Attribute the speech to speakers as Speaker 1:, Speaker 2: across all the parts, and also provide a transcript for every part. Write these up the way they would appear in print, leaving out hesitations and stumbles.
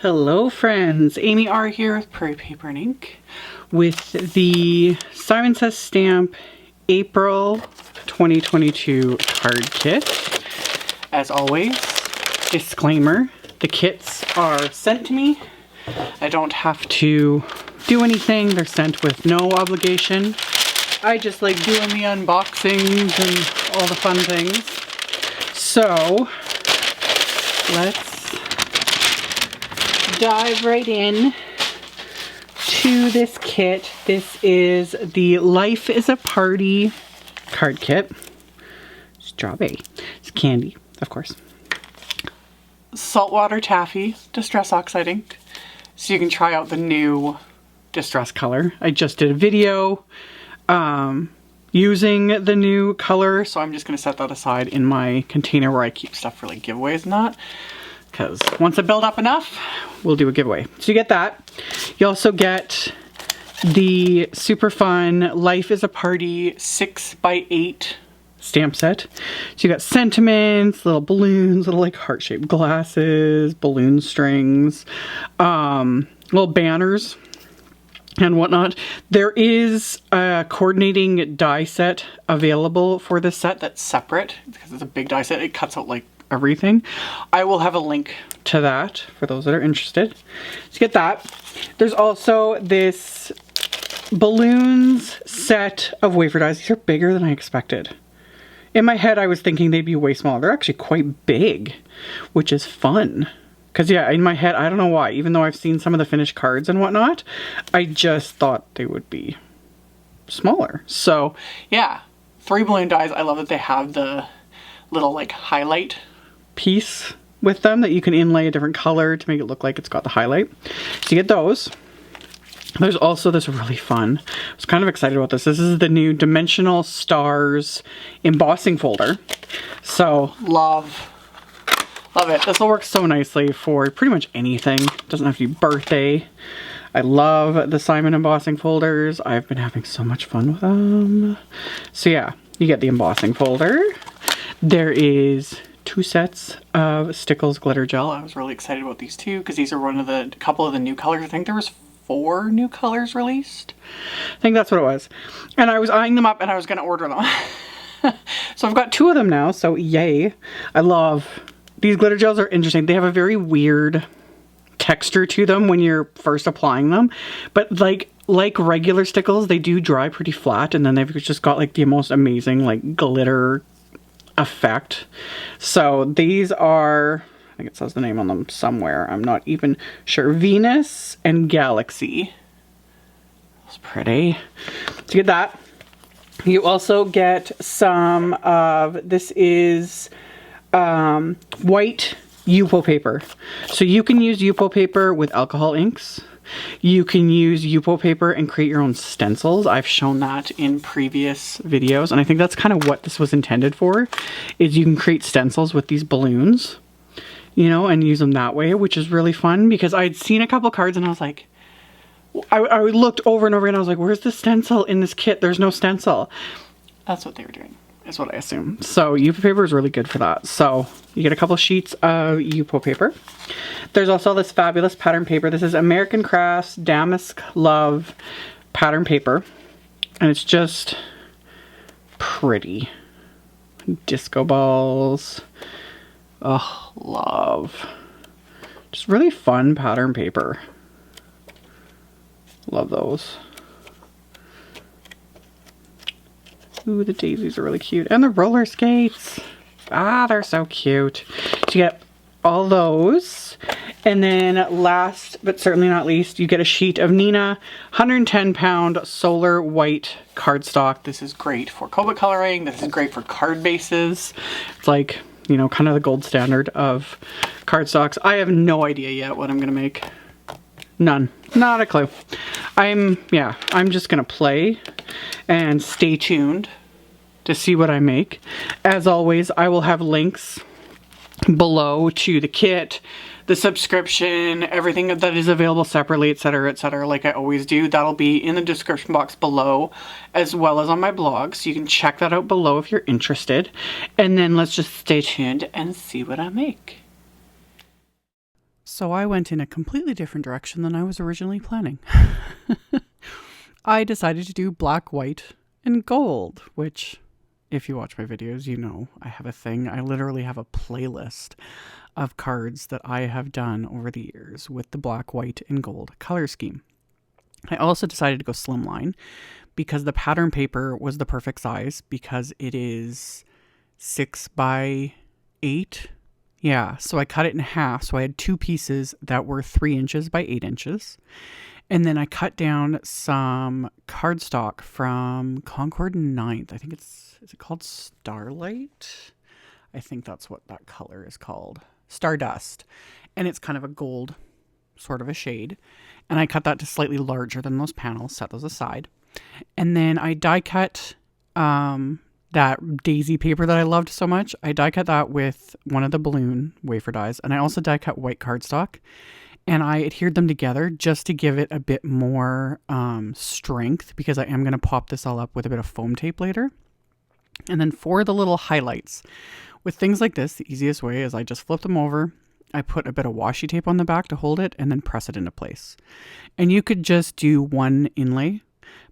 Speaker 1: Hello friends, AmyR here with Prairie Paper and Ink with the Simon Says Stamp April 2022 card kit. As always, disclaimer, the kits are sent to me. I don't have to do anything, they're sent with no obligation. I just like doing the unboxings and all the fun things. So, let's dive right in to this kit. This is the Life is a Party card kit. Strawberry. It's candy, of course. Saltwater Taffy Distress Oxide ink. So you can try out the new distress color. I just did a video using the new color, so I'm just going to set that aside in my container where I keep stuff for like giveaways and that. Because once I build up enough, we'll do a giveaway. So you get that. You also get the super fun Life is a Party 6x8 stamp set. So you got sentiments, little balloons, little like heart-shaped glasses, balloon strings, little banners and whatnot. There is a coordinating die set available for this set that's separate because it's a big die set. It cuts out like everything. I will have a link to that for those that are interested. So get that. There's also this balloons set of wafer dies. These are bigger than I expected. In my head, I was thinking they'd be way smaller. They're actually quite big, which is fun. Because yeah, in my head, I don't know why, even though I've seen some of the finished cards and whatnot, I just thought they would be smaller. So yeah, 3 balloon dies. I love that they have the little like highlight piece with them that you can inlay a different color to make it look like it's got the highlight. So you get those. There's also this really fun, I was kind of excited about this. This is the new Dimensional Stars embossing folder. So love it. This will work so nicely for pretty much anything. It doesn't have to be birthday. I love the Simon embossing folders. I've been having so much fun with them. So yeah, you get the embossing folder. There is 2 sets of Stickles Glitter Gel. I was really excited about these two because these are a couple of the new colors. I think there was 4 new colors released. I think that's what it was. And I was eyeing them up and I was going to order them. So I've got 2 of them now, so yay. I love these glitter gels. Are interesting. They have a very weird texture to them when you're first applying them, but like regular Stickles, they do dry pretty flat, and then they've just got like the most amazing like glitter effect. So these are, I think it says the name on them somewhere, I'm not even sure, Venus and Galaxy. That's pretty. To get that, you also get some of, this is white YUPO paper. So you can use YUPO paper with alcohol inks. You can use YUPO paper and create your own stencils. I've shown that in previous videos, and I think that's kind of what this was intended for, is you can create stencils with these balloons, you know, and use them that way, which is really fun because I'd seen a couple cards and I was like, I looked over and over and I was like, where's the stencil in this kit? There's no stencil. That's what they were doing, is what I assume. So YUPO paper is really good for that. So you get a couple sheets of YUPO paper. There's also this fabulous pattern paper. This is American Crafts Damask Love pattern paper. And it's just pretty. Disco balls. Oh, love. Just really fun pattern paper. Love those. Ooh, the daisies are really cute. And the roller skates. Ah, they're so cute. So you get all those. And then last, but certainly not least, you get a sheet of Nina 110-pound solar white cardstock. This is great for Copic coloring. This is great for card bases. It's like, you know, kind of the gold standard of cardstocks. I have no idea yet what I'm going to make. None. Not a clue. I'm just going to play and stay tuned to see what I make. As always, I will have links below to the kit, the subscription, everything that is available separately, etc., like I always do. That'll be in the description box below, as well as on my blog, so you can check that out below if you're interested. And then let's just stay tuned and see what I make. So I went in a completely different direction than I was originally planning. I decided to do black, white, and gold, which, if you watch my videos, you know I have a thing. I literally have a playlist of cards that I have done over the years with the black, white, and gold color scheme. I also decided to go slimline because the pattern paper was the perfect size because it is 6 by 8. Yeah, so I cut it in half. So I had 2 pieces that were 3 inches by 8 inches. And then I cut down some cardstock from Concord 9th. I think is it called Starlight? I think that's what that color is called. Stardust. And it's kind of a gold sort of a shade. And I cut that to slightly larger than those panels, set those aside. And then I die cut that daisy paper that I loved so much. I die cut that with one of the balloon wafer dies. And I also die cut white cardstock. And I adhered them together just to give it a bit more strength because I am going to pop this all up with a bit of foam tape later. And then for the little highlights, with things like this, the easiest way is I just flip them over. I put a bit of washi tape on the back to hold it and then press it into place. And you could just do one inlay.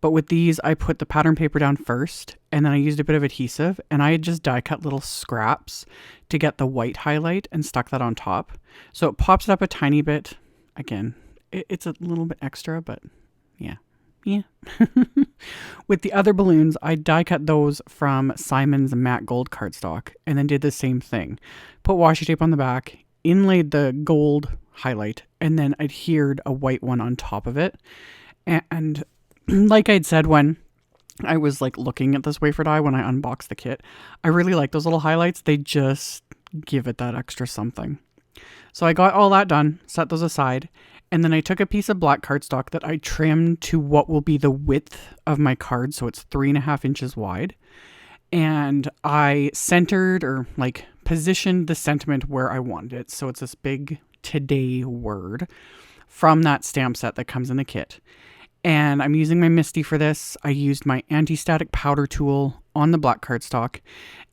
Speaker 1: But with these, I put the pattern paper down first, and then I used a bit of adhesive, and I just die cut little scraps to get the white highlight and stuck that on top. So it pops it up a tiny bit. Again, it's a little bit extra, but yeah. With the other balloons, I die cut those from Simon's matte gold cardstock, and then did the same thing. Put washi tape on the back, inlaid the gold highlight, and then adhered a white one on top of it. And like I'd said when I was like looking at this wafer die when I unboxed the kit, I really like those little highlights. They just give it that extra something. So I got all that done, set those aside, and then I took a piece of black cardstock that I trimmed to what will be the width of my card, so it's 3.5 inches wide. And I centered or like positioned the sentiment where I wanted it. So it's this big today word from that stamp set that comes in the kit. And I'm using my Misty for this. I used my anti-static powder tool on the black cardstock.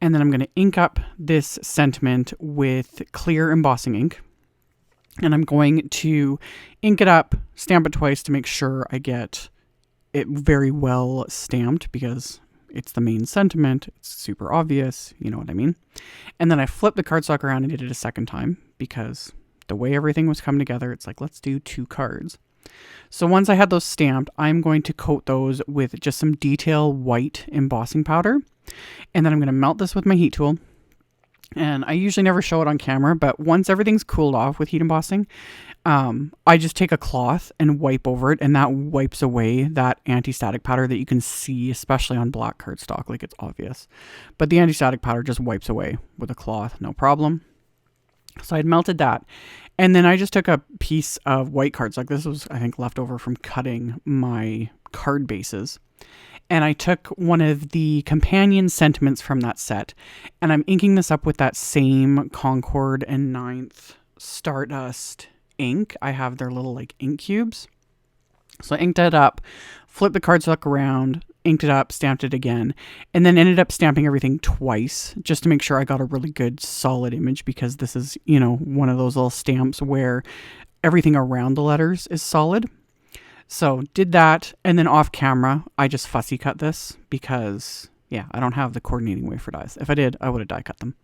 Speaker 1: And then I'm going to ink up this sentiment with clear embossing ink. And I'm going to ink it up, stamp it twice to make sure I get it very well stamped because it's the main sentiment. It's super obvious. You know what I mean? And then I flipped the cardstock around and did it a second time because the way everything was coming together, it's like, let's do 2 cards. So once I had those stamped, I'm going to coat those with just some detail white embossing powder. And then I'm going to melt this with my heat tool. And I usually never show it on camera, but once everything's cooled off with heat embossing, I just take a cloth and wipe over it, and that wipes away that anti-static powder that you can see, especially on black cardstock, like it's obvious. But the anti-static powder just wipes away with a cloth, no problem. So I'd melted that. And then I just took a piece of white cardstock. This was, I think, left over from cutting my card bases. And I took one of the companion sentiments from that set, and I'm inking this up with that same Concord and 9th Stardust ink. I have their little like ink cubes. So I inked it up, flipped the cardstock around, inked it up, stamped it again, and then ended up stamping everything twice just to make sure I got a really good solid image because this is, you know, one of those little stamps where everything around the letters is solid. So did that, and then off camera, I just fussy cut this because, yeah, I don't have the coordinating wafer dies. If I did, I would have die cut them.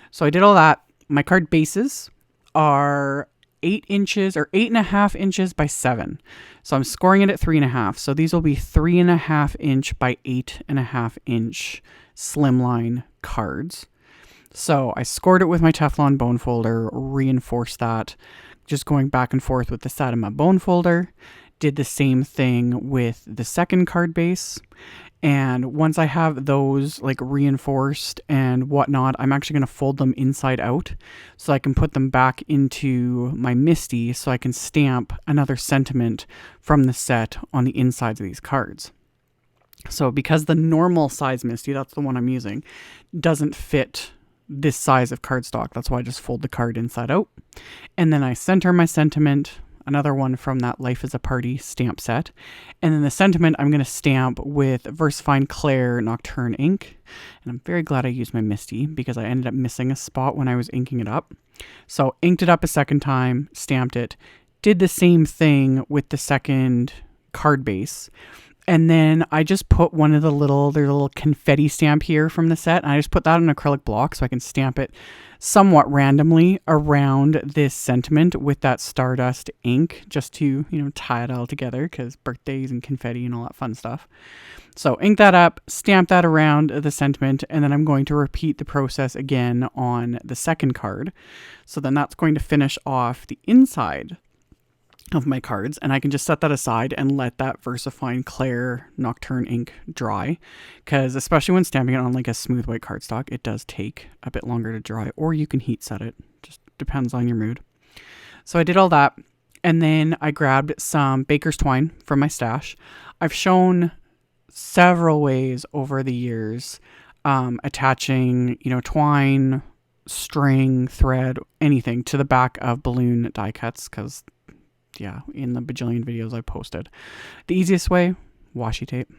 Speaker 1: So I did all that. My card bases are 8 inches or 8.5 inches by 7. So I'm scoring it at 3.5. So these will be 3.5 inch by 8.5 inch slimline cards. So I scored it with my Teflon bone folder, reinforced that, just going back and forth with the side of my bone folder. Did the same thing with the second card base. And once I have those like reinforced and whatnot, I'm actually going to fold them inside out so I can put them back into my Misty so I can stamp another sentiment from the set on the insides of these cards. So because the normal size Misty, that's the one I'm using, doesn't fit this size of cardstock, that's why I just fold the card inside out. And then I center my sentiment. another one from that Life is a Party stamp set. And then the sentiment I'm going to stamp with VersaFine Clair Nocturne ink. And I'm very glad I used my Misty because I ended up missing a spot when I was inking it up. So inked it up a second time, stamped it, did the same thing with the second card base. And then I just put one of there's a little confetti stamp here from the set. And I just put that on an acrylic block so I can stamp it somewhat randomly around this sentiment with that Stardust ink just to, tie it all together because birthdays and confetti and all that fun stuff. So ink that up, stamp that around the sentiment, and then I'm going to repeat the process again on the second card. So then that's going to finish off the inside of my cards, and I can just set that aside and let that VersaFine Clair Nocturne ink dry, because especially when stamping it on like a smooth white cardstock, it does take a bit longer to dry, or you can heat set it, just depends on your mood. So I did all that, and then I grabbed some baker's twine from my stash. I've shown several ways over the years attaching twine, string, thread, anything to the back of balloon die cuts, because in the bajillion videos I posted. The easiest way, washi tape.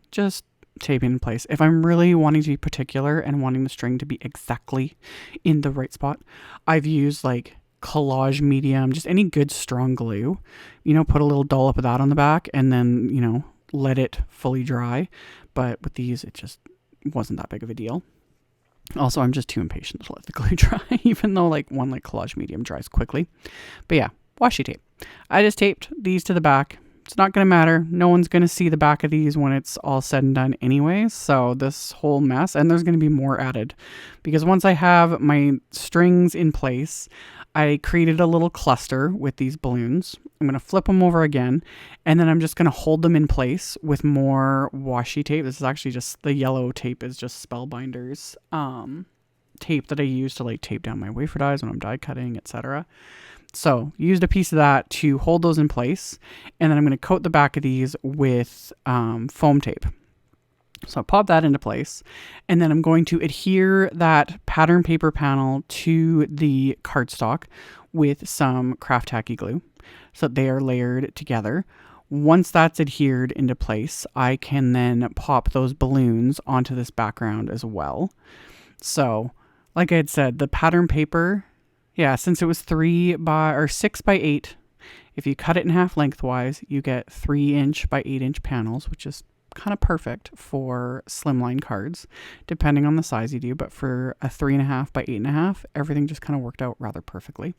Speaker 1: Just taping in place. If I'm really wanting to be particular and wanting the string to be exactly in the right spot, I've used like collage medium, just any good strong glue. Put a little dollop of that on the back and then, let it fully dry. But with these, it just wasn't that big of a deal. Also, I'm just too impatient to let the glue dry, even though one collage medium dries quickly. But yeah, washi tape. I just taped these to the back. It's not going to matter. No one's going to see the back of these when it's all said and done anyways. So this whole mess, and there's going to be more added. Because once I have my strings in place, I created a little cluster with these balloons. I'm going to flip them over again, and then I'm just going to hold them in place with more washi tape. This is actually just, the yellow tape is just Spellbinder's tape that I use to tape down my wafer dies when I'm die cutting, etc. So used a piece of that to hold those in place, and then I'm going to coat the back of these with foam tape. So I pop that into place, and then I'm going to adhere that pattern paper panel to the cardstock with some craft tacky glue so that they are layered together. Once that's adhered into place, I can then pop those balloons onto this background as well. So like I had said, the pattern paper, since it was 6 by 8, if you cut it in half lengthwise, you get 3" by 8" panels, which is kind of perfect for slimline cards, depending on the size you do. But for a 3.5 by 8.5, everything just kind of worked out rather perfectly.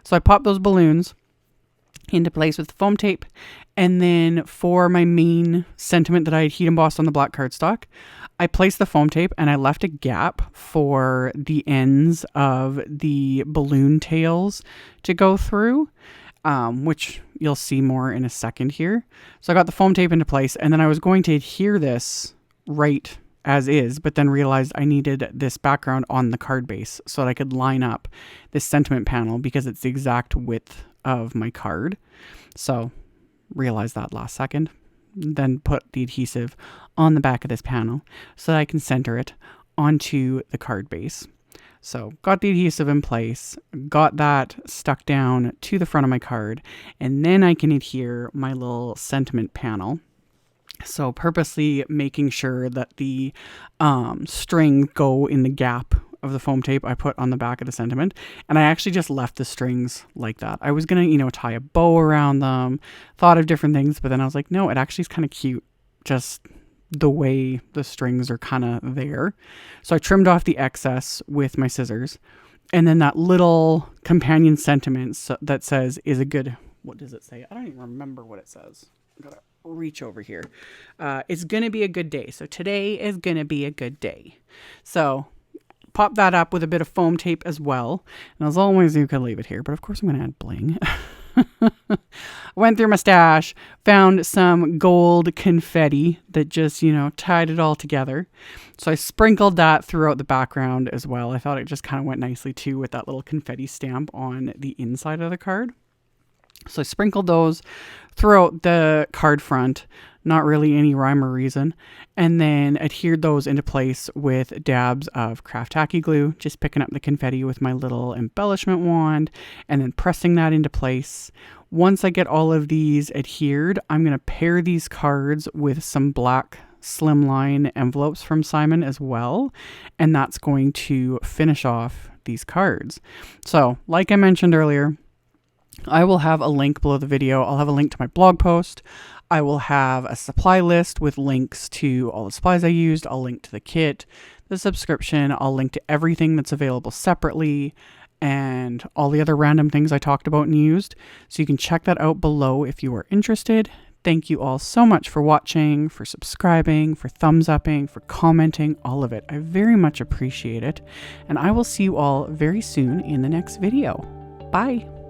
Speaker 1: So I popped those balloons into place with the foam tape, and then for my main sentiment that I had heat embossed on the black cardstock, I placed the foam tape and I left a gap for the ends of the balloon tails to go through, which you'll see more in a second here. So I got the foam tape into place, and then I was going to adhere this right as is, but then realized I needed this background on the card base so that I could line up this sentiment panel because it's the exact width of my card. So realized that last second. Then put the adhesive on the back of this panel so that I can center it onto the card base. So got the adhesive in place, got that stuck down to the front of my card, and then I can adhere my little sentiment panel. So purposely making sure that the string go in the gap of the foam tape I put on the back of the sentiment. And I actually just left the strings like that. I was going to, tie a bow around them, thought of different things, but then I was like, no, it actually is kind of cute, just the way the strings are kind of there. So I trimmed off the excess with my scissors. And then that little companion sentiment that says is a good, what does it say? I don't even remember what it says. I gotta reach over here. It's going to be a good day. So today is going to be a good day. So pop that up with a bit of foam tape as well. And as always, you can leave it here, but of course I'm going to add bling. Went through my stash, found some gold confetti that just, tied it all together. So I sprinkled that throughout the background as well. I thought it just kind of went nicely too with that little confetti stamp on the inside of the card. So I sprinkled those throughout the card front, Not really any rhyme or reason. And then adhered those into place with dabs of craft tacky glue, just picking up the confetti with my little embellishment wand and then pressing that into place. Once I get all of these adhered, I'm going to pair these cards with some black Slimline envelopes from Simon as well, and that's going to finish off these cards. So, like I mentioned earlier, I will have a link below the video. I'll have a link to my blog post. I will have a supply list with links to all the supplies I used. I'll link to the kit, the subscription. I'll link to everything that's available separately and all the other random things I talked about and used. So you can check that out below if you are interested. Thank you all so much for watching, for subscribing, for thumbs upping, for commenting, all of it. I very much appreciate it. And I will see you all very soon in the next video. Bye.